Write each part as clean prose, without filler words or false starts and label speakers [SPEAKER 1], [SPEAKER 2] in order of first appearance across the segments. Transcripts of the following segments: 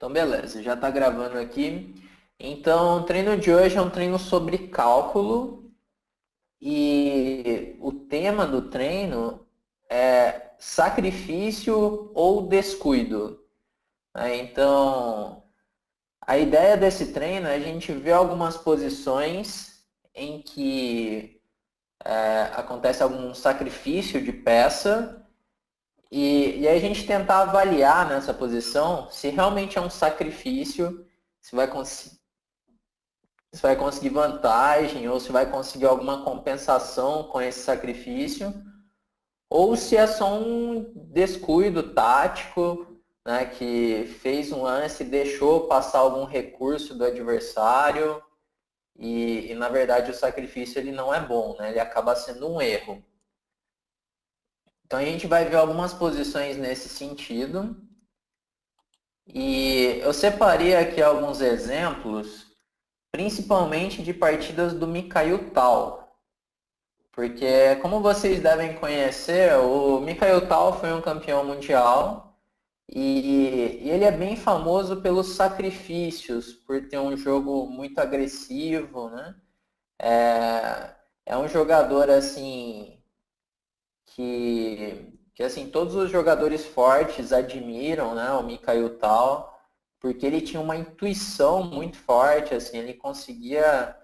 [SPEAKER 1] Então, beleza, já está gravando aqui. Então, o treino de hoje é um treino sobre cálculo e o tema do treino é sacrifício ou descuido, né? Então, a ideia desse treino é a gente ver algumas posições em que acontece algum sacrifício de peça e aí a gente tentar avaliar nessa posição se realmente é um sacrifício, se vai, se vai conseguir vantagem ou se vai conseguir alguma compensação com esse sacrifício, ou se é só um descuido tático, né, que fez um lance e deixou passar algum recurso do adversário e na verdade o sacrifício ele não é bom, né, ele acaba sendo um erro. Então a gente vai ver algumas posições nesse sentido. E eu separei aqui alguns exemplos, principalmente de partidas do Mikhail Tal. Porque, como vocês devem conhecer, o Mikhail Tal foi um campeão mundial e ele é bem famoso pelos sacrifícios, por ter um jogo muito agressivo, né? É um jogador assim que assim todos os jogadores fortes admiram, né, o Mikhail Tal, porque ele tinha uma intuição muito forte, assim, ele conseguia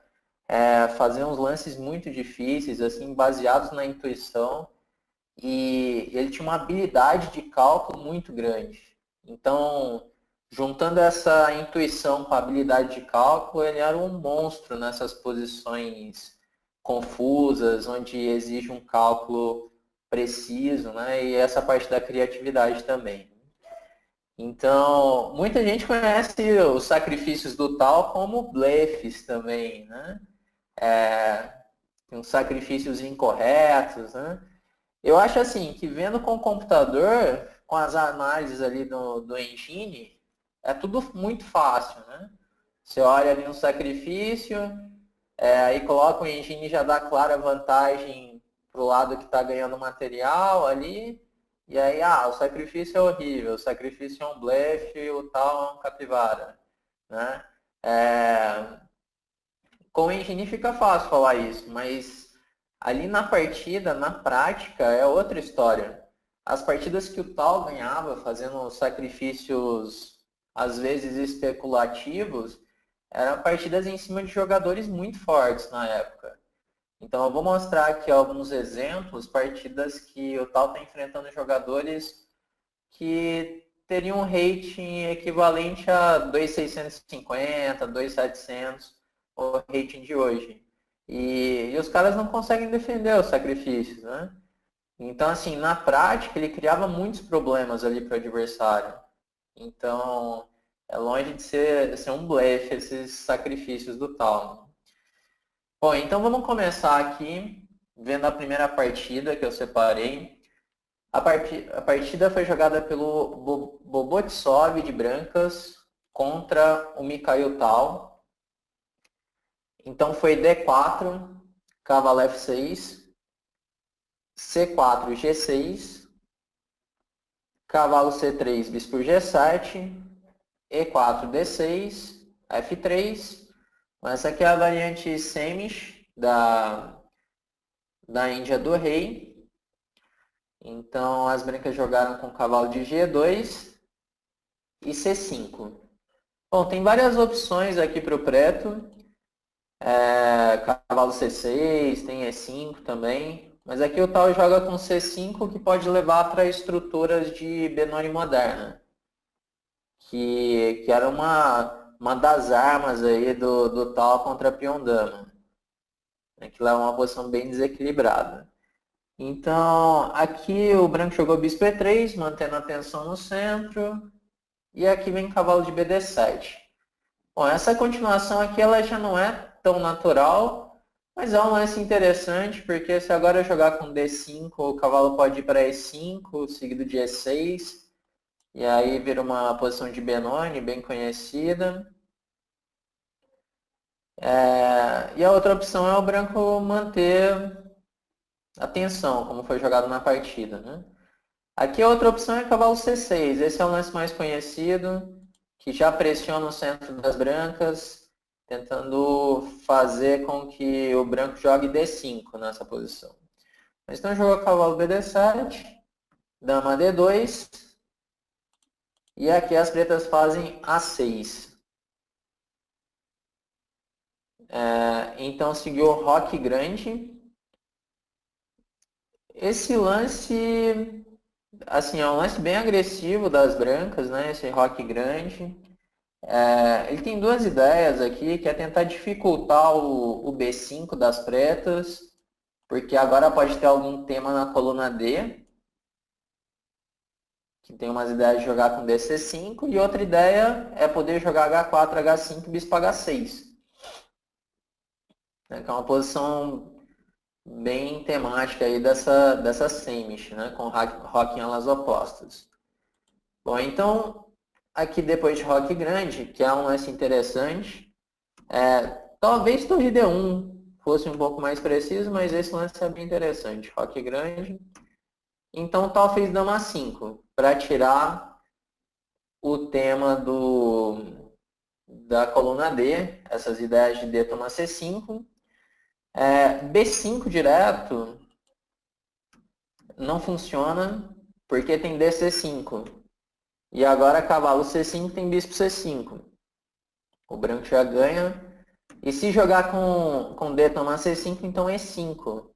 [SPEAKER 1] fazer uns lances muito difíceis, assim, baseados na intuição, e ele tinha uma habilidade de cálculo muito grande. Então, juntando essa intuição com a habilidade de cálculo, ele era um monstro nessas posições confusas, onde exige um cálculo preciso, né? E essa parte da criatividade também. Então, muita gente conhece os sacrifícios do tal como blefs também, né? Uns sacrifícios incorretos, né? Eu acho assim, que vendo com o computador, com as análises ali do engine, é tudo muito fácil, né? Você olha ali um sacrifício, aí coloca o engine e já dá clara vantagem para o lado que está ganhando material ali, e aí, o sacrifício é horrível, o sacrifício é um blefe, o tal é um capivara, né? É, com o engine fica fácil falar isso, mas ali na partida, na prática, é outra história. As partidas que o tal ganhava, fazendo sacrifícios, às vezes especulativos, eram partidas em cima de jogadores muito fortes na época. Então eu vou mostrar aqui alguns exemplos, partidas que o tal está enfrentando jogadores que teriam um rating equivalente a 2.650, 2.700, o rating de hoje. E os caras não conseguem defender os sacrifícios, né? Então, assim, na prática, ele criava muitos problemas ali para o adversário. Então, é longe de ser um blefe esses sacrifícios do tal. Bom, então vamos começar aqui vendo a primeira partida que eu separei. A partida foi jogada pelo Bobotsov de Brancas contra o Mikhail Tal. Então foi D4, cavalo F6, C4, G6, cavalo C3, bispo G7, E4, D6, F3. Essa aqui é a variante Semish da Índia do Rei. Então as brancas jogaram com cavalo de G2 e C5. Bom, tem várias opções aqui para o preto. Cavalo C6, tem E5 também. Mas aqui o tal joga com C5, que pode levar para estruturas de Benoni moderna. Que era uma das armas aí do tal contra peão dama. Que leva uma posição bem desequilibrada. Então, aqui o branco jogou bispo E3, mantendo a tensão no centro. E aqui vem cavalo de BD7. Bom, essa continuação aqui ela já não é tão natural, mas é um lance interessante, porque se agora eu jogar com D5, o cavalo pode ir para E5, seguido de E6, e aí vira uma posição de Benoni, bem conhecida. E a outra opção é o branco manter a tensão, como foi jogado na partida, né? Aqui a outra opção é cavalo C6, esse é o lance mais conhecido, que já pressiona o centro das brancas, tentando fazer com que o branco jogue D5 nessa posição. Mas então jogou cavalo BD7, dama D2, e aqui as pretas fazem A6. Então seguiu o roque grande. Esse lance, assim, é um lance bem agressivo das brancas, né? Esse roque grande. Ele tem duas ideias aqui, que é tentar dificultar o B5 das pretas, porque agora pode ter algum tema na coluna D, que tem umas ideias de jogar com DC5, e outra ideia é poder jogar H4, H5 e bispo H6. Que é uma posição bem temática aí dessa semish, né? Com rock em alas opostas. Bom, então, aqui depois de rock grande, que é um lance interessante, talvez torre D1 fosse um pouco mais preciso, mas esse lance é bem interessante. Rock grande. Então, tal fez dama 5, para tirar o tema da coluna D, essas ideias de D toma C5. B5 direto não funciona, porque tem DC5. E agora cavalo C5 tem bispo C5. O branco já ganha. E se jogar com D tomar C5, então E5.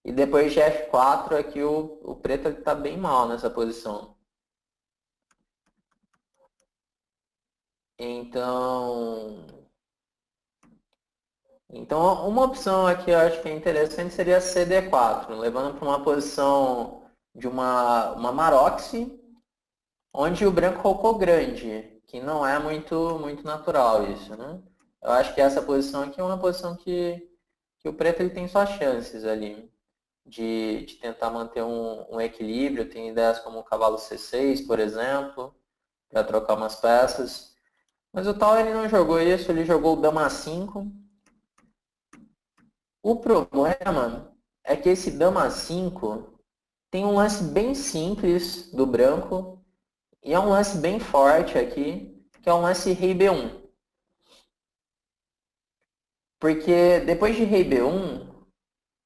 [SPEAKER 1] E depois de F4, aqui o preto está bem mal nessa posição. Então, uma opção aqui eu acho que é interessante seria CD4, levando para uma posição de uma Maroxy, onde o branco colocou grande, que não é muito natural isso, né? Eu acho que essa posição aqui é uma posição que o preto ele tem suas chances ali de tentar manter um equilíbrio. Tem ideias como o cavalo C6, por exemplo, para trocar umas peças. Mas o tal ele não jogou isso, ele jogou o dama 5. O problema é que esse dama 5 tem um lance bem simples do branco e é um lance bem forte aqui, que é um lance rei B1. Porque depois de rei B1,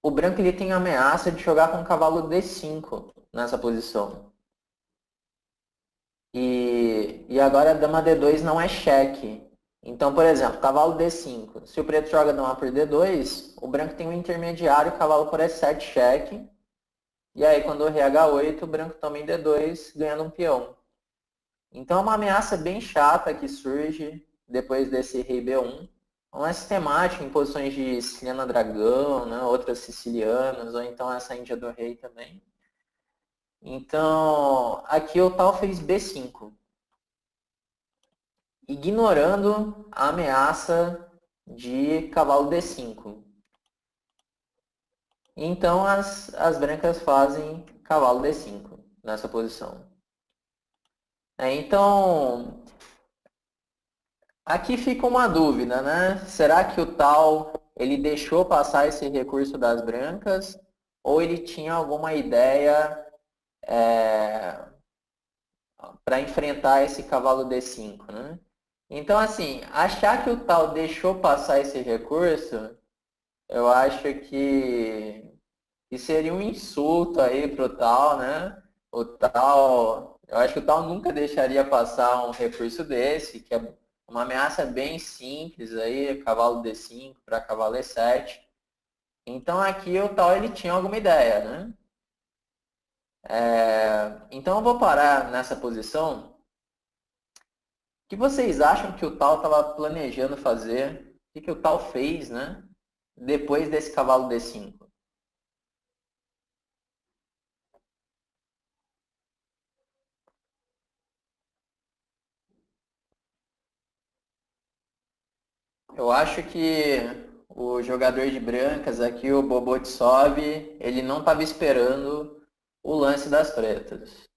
[SPEAKER 1] o branco ele tem a ameaça de jogar com o cavalo D5 nessa posição. E agora a dama D2 não é cheque. Então, por exemplo, cavalo D5. Se o preto joga dama por D2, o branco tem um intermediário, cavalo por E7 cheque. E aí, quando o rei H8, o branco também D2, ganhando um peão. Então, é uma ameaça bem chata que surge depois desse rei B1. Um lance temático em posições de siciliana dragão, né? Outras sicilianas, ou então essa índia do rei também. Então, aqui o tal fez B5, ignorando a ameaça de cavalo D5. Então, as brancas fazem cavalo D5 nessa posição. Então, aqui fica uma dúvida, né? Será que o tal ele deixou passar esse recurso das brancas ou ele tinha alguma ideia para enfrentar esse cavalo D5, né? Então, assim, achar que o tal deixou passar esse recurso, eu acho que seria um insulto aí pro tal, né? O tal, eu acho que o tal nunca deixaria passar um recurso desse, que é uma ameaça bem simples aí, cavalo D5 para cavalo E7. Então aqui o tal ele tinha alguma ideia, né? Então eu vou parar nessa posição. O que vocês acham que o tal estava planejando fazer? O que o tal fez, né? Depois desse cavalo D5? Eu acho que o jogador de brancas aqui, o Bobotsov, ele não estava esperando o lance das pretas.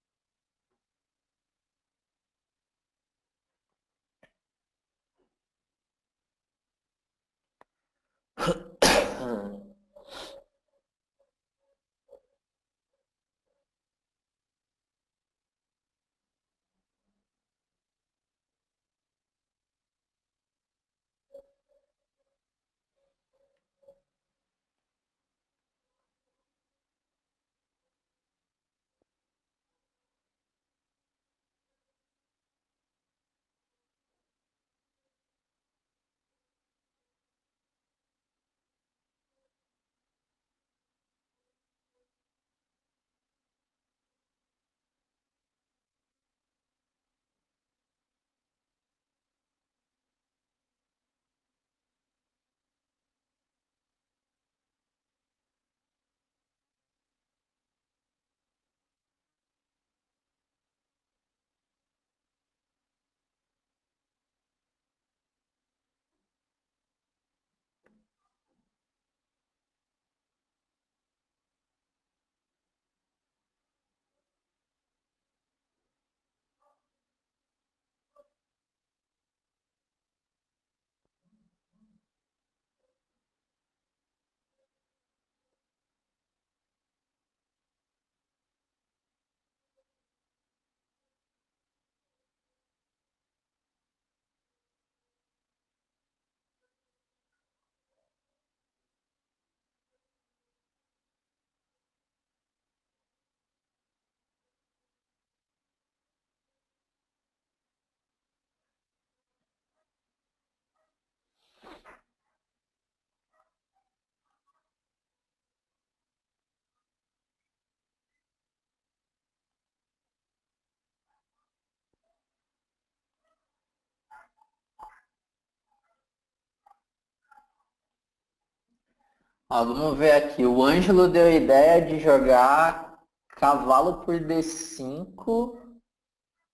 [SPEAKER 1] Ó, vamos ver aqui. O Ângelo deu a ideia de jogar cavalo por D5.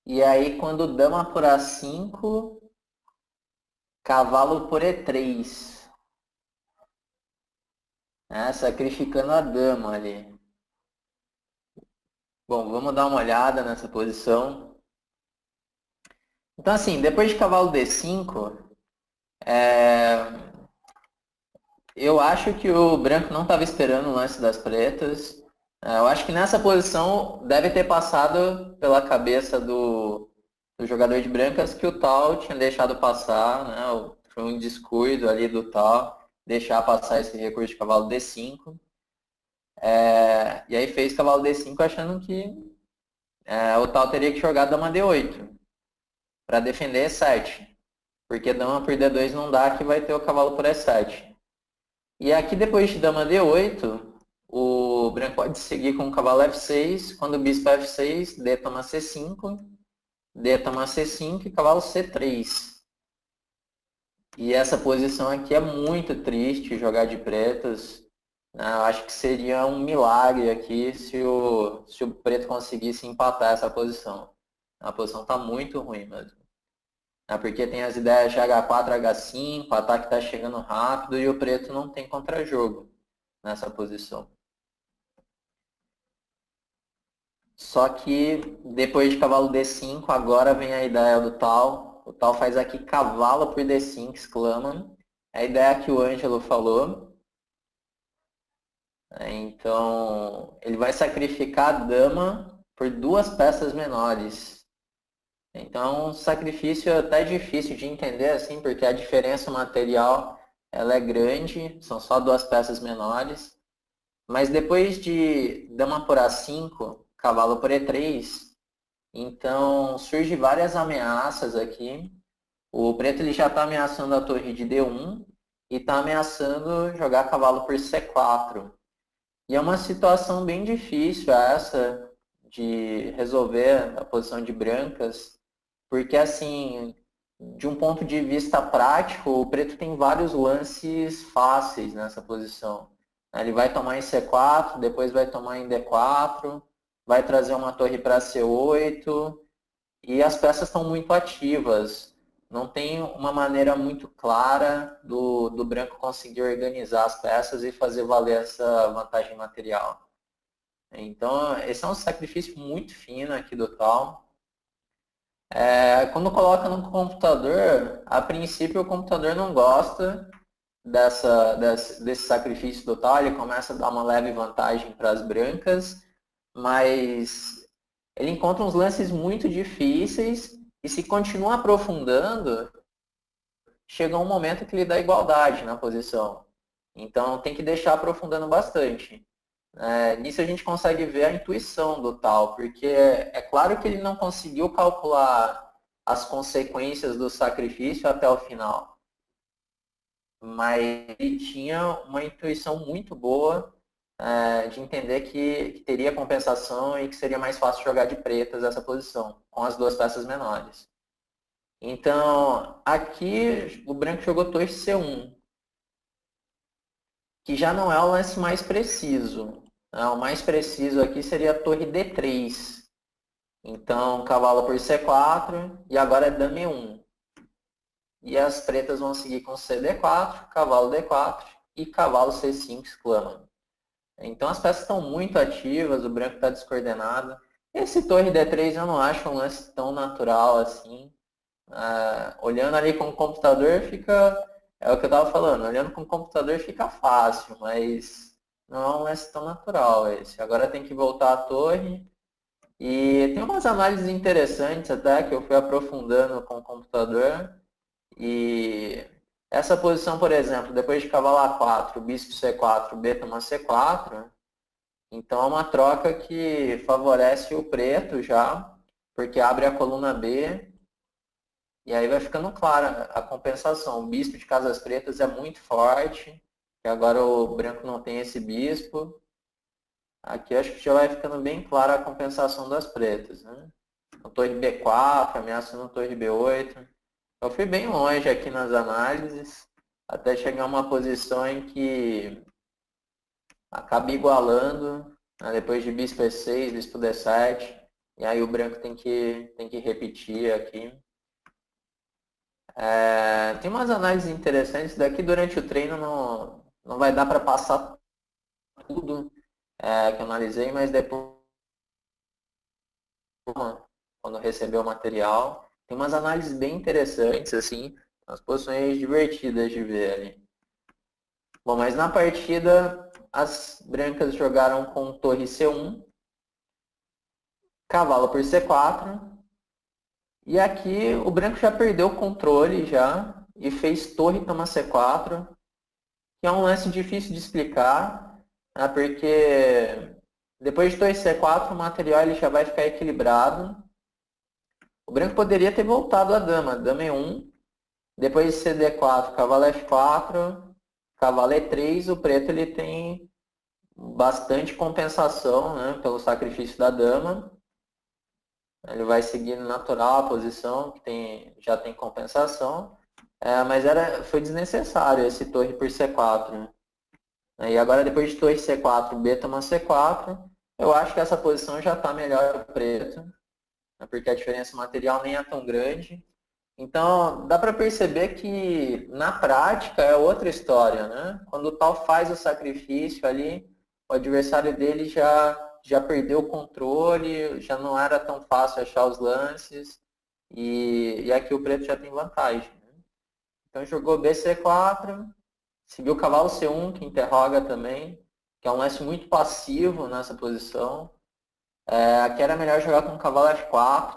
[SPEAKER 1] E aí, quando dama por A5, cavalo por E3. Né? Sacrificando a dama ali. Bom, vamos dar uma olhada nessa posição. Então, assim, depois de cavalo D5, eu acho que o branco não estava esperando o lance das pretas. Eu acho que nessa posição deve ter passado pela cabeça do jogador de brancas que o tal tinha deixado passar, né? Foi um descuido ali do tal, deixar passar esse recurso de cavalo D5. E aí fez cavalo D5 achando que o tal teria que jogar dama D8 para defender E7. Porque dama por D2 não dá, que vai ter o cavalo por E7. E aqui depois de dama D8, o branco pode seguir com o cavalo F6, quando o bispo F6, D toma C5, D toma C5 e cavalo C3. E essa posição aqui é muito triste, jogar de pretas. Eu acho que seria um milagre aqui se o preto conseguisse empatar essa posição. A posição está muito ruim mesmo. Porque tem as ideias de H4, H5, o ataque está chegando rápido e o preto não tem contra-jogo nessa posição. Só que depois de cavalo D5, agora vem a ideia do tal. O tal faz aqui cavalo por D5, exclama. É a ideia que o Ângelo falou. Então, ele vai sacrificar a dama por duas peças menores. Então, é um sacrifício até difícil de entender, assim, porque a diferença material ela é grande, são só duas peças menores. Mas depois de dama por A5, cavalo por E3, então surge várias ameaças aqui. O preto ele já está ameaçando a torre de D1 e está ameaçando jogar cavalo por C4. E é uma situação bem difícil essa de resolver a posição de brancas, porque assim, de um ponto de vista prático, o preto tem vários lances fáceis nessa posição. Ele vai tomar em C4, depois vai tomar em D4, vai trazer uma torre para C8, e as peças estão muito ativas. Não tem uma maneira muito clara do branco conseguir organizar as peças e fazer valer essa vantagem material. Então, esse é um sacrifício muito fino aqui do tal. Quando coloca no computador, a princípio o computador não gosta desse sacrifício do tal, ele começa a dar uma leve vantagem para as brancas, mas ele encontra uns lances muito difíceis e se continua aprofundando, chega um momento que ele dá igualdade na posição. Então tem que deixar aprofundando bastante. Nisso a gente consegue ver a intuição do tal, porque é claro que ele não conseguiu calcular as consequências do sacrifício até o final, mas ele tinha uma intuição muito boa de entender que teria compensação e que seria mais fácil jogar de pretas essa posição, com as duas peças menores. Então, aqui o branco jogou torre C1, que já não é o lance mais preciso. O mais preciso aqui seria a torre D3. Então, cavalo por C4 e agora é dama E1. E as pretas vão seguir com CD4, cavalo D4 e cavalo C5, exclama. Então as peças estão muito ativas, o branco está descoordenado. Esse torre D3 eu não acho um lance tão natural assim. Olhando ali com o computador fica... É o que eu estava falando, olhando com o computador fica fácil, mas não é um lance tão natural esse. Agora tem que voltar à torre. E tem umas análises interessantes até que eu fui aprofundando com o computador. E essa posição, por exemplo, depois de cavalo A4, bispo C4, B toma C4, então é uma troca que favorece o preto já, porque abre a coluna B e aí vai ficando clara a compensação. O bispo de casas pretas é muito forte, e agora o branco não tem esse bispo. Aqui acho que já vai ficando bem clara a compensação das pretas. Né? A torre B4, ameaçando a torre B8. Eu fui bem longe aqui nas análises, até chegar a uma posição em que acaba igualando, né? Depois de bispo E6, bispo D7, e aí o branco tem que repetir aqui. Tem umas análises interessantes daqui durante o treino, não vai dar para passar tudo que eu analisei, mas depois, quando receber o material, tem umas análises bem interessantes, assim, umas posições divertidas de ver ali. Bom, mas na partida, as brancas jogaram com torre C1, cavalo por C4, e aqui o branco já perdeu o controle já, e fez torre toma C4, que é um lance difícil de explicar, né, porque depois de torre C4 o material ele já vai ficar equilibrado. O branco poderia ter voltado a dama E1, depois de CD4, cavalo F4, cavalo E3, o preto ele tem bastante compensação, né, pelo sacrifício da dama. Ele vai seguindo natural a posição, que já tem compensação. Mas foi desnecessário esse torre por C4. Né? E agora, depois de torre C4, B toma C4, eu acho que essa posição já está melhor para o preto, né? Porque a diferença material nem é tão grande. Então, dá para perceber que, na prática, é outra história. Né? Quando o tal faz o sacrifício ali, o adversário dele já perdeu o controle, já não era tão fácil achar os lances, e aqui o preto já tem vantagem. Né? Então, jogou BC4, seguiu o cavalo C1, que interroga também, que é um lance muito passivo nessa posição. Aqui era melhor jogar com o cavalo F4,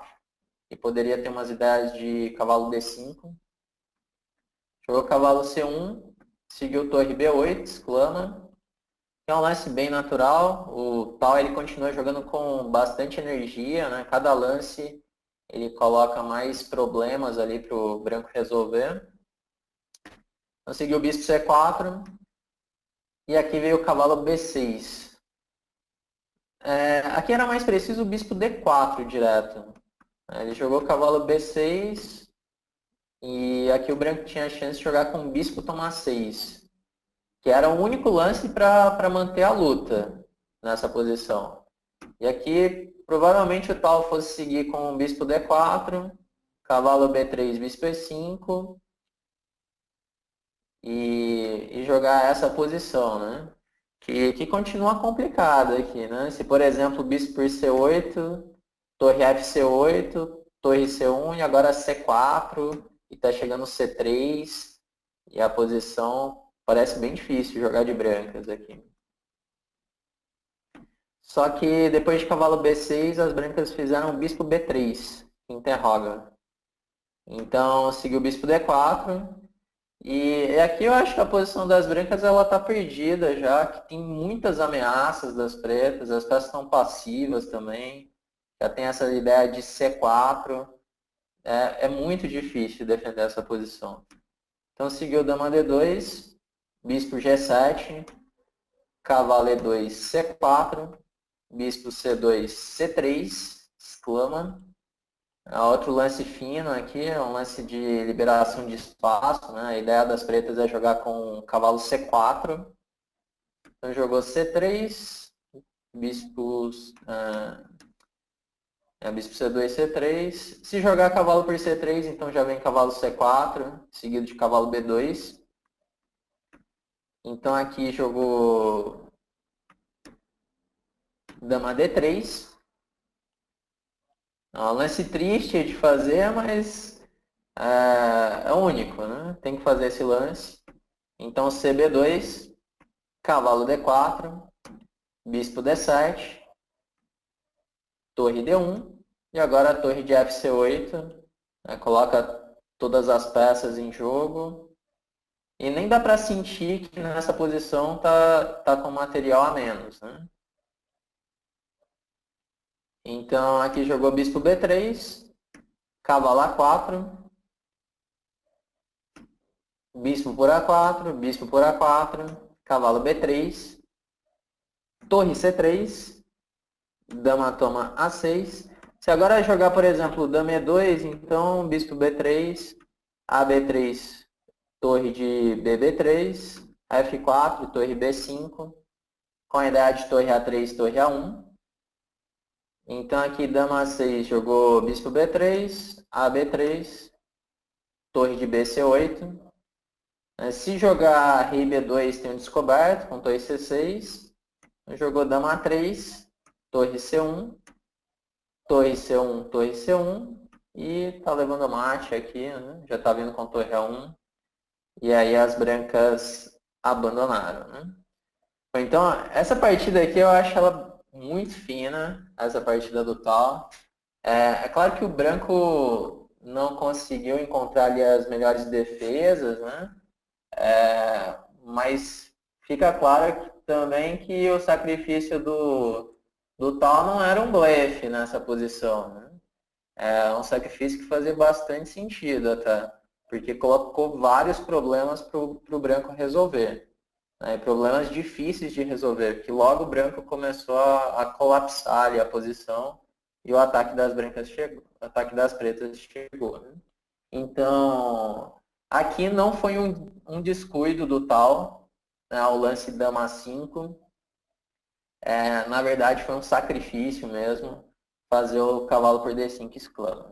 [SPEAKER 1] e poderia ter umas ideias de cavalo D5. Jogou cavalo C1, seguiu torre B8, exclama. Que é um lance bem natural. O tal ele continua jogando com bastante energia, né? Cada lance ele coloca mais problemas ali para o branco resolver. Então seguiu o bispo C4 e aqui veio o cavalo B6. Aqui era mais preciso o bispo D4 direto. Ele jogou o cavalo B6 e aqui o branco tinha a chance de jogar com o bispo tomar 6, que era o único lance para manter a luta nessa posição. E aqui, provavelmente o tal fosse seguir com o bispo D4, cavalo B3, bispo E5 e jogar essa posição, né? Que continua complicada aqui, né? Se, por exemplo, bispo por C8, torre FC8, torre C1 e agora C4 e está chegando C3 e a posição parece bem difícil jogar de brancas aqui. Só que depois de cavalo B6, as brancas fizeram bispo B3, que interroga. Então, seguiu o bispo D4. E aqui eu acho que a posição das brancas ela está perdida já, que tem muitas ameaças das pretas, as peças estão passivas também. Já tem essa ideia de C4. É muito difícil defender essa posição. Então, seguiu dama D2, bispo G7, cavalo E2, C4, bispo C2, C3, exclama. Outro lance fino aqui, é um lance de liberação de espaço. Né? A ideia das pretas é jogar com cavalo C4. Então jogou C3, bispos, bispo C2, C3. Se jogar cavalo por C3, então já vem cavalo C4, seguido de cavalo B2. Então aqui jogou dama D3. É um lance triste de fazer, mas é único, né? Tem que fazer esse lance. Então CB2, cavalo D4, bispo D7, torre D1 e agora a torre de FC8, né? Coloca todas as peças em jogo. E nem dá para sentir que nessa posição tá com material a menos, né? Então aqui jogou bispo B3, cavalo A4, bispo por A4, bispo por A4, cavalo B3, torre C3, dama toma A6. Se agora jogar, por exemplo, dama E2, então bispo B3, AB3, torre de BB3, F4, torre B5, com a ideia de torre A3, torre A1. Então aqui dama A6 jogou bispo B3, A B3, torre de BC8. Se jogar rei B2 tem um descoberto com torre C6. Jogou dama A3, torre C1, torre C1, torre C1. E tá levando mate aqui, né? Já tá vindo com torre A1. E aí as brancas abandonaram, né? Então, essa partida aqui eu acho ela muito fina, essa partida do tal. É claro que o branco não conseguiu encontrar ali as melhores defesas, né? Mas fica claro também que o sacrifício do tal não era um blefe nessa posição, né? É um sacrifício que fazia bastante sentido até, porque colocou vários problemas para o branco resolver. Né? Problemas difíceis de resolver, que logo o branco começou a colapsar ali a posição e o ataque das brancas chegou, o ataque das pretas chegou. Né? Então, aqui não foi um descuido do tal, né, o lance dama 5. Na verdade, foi um sacrifício mesmo, fazer o cavalo por D5 exclama.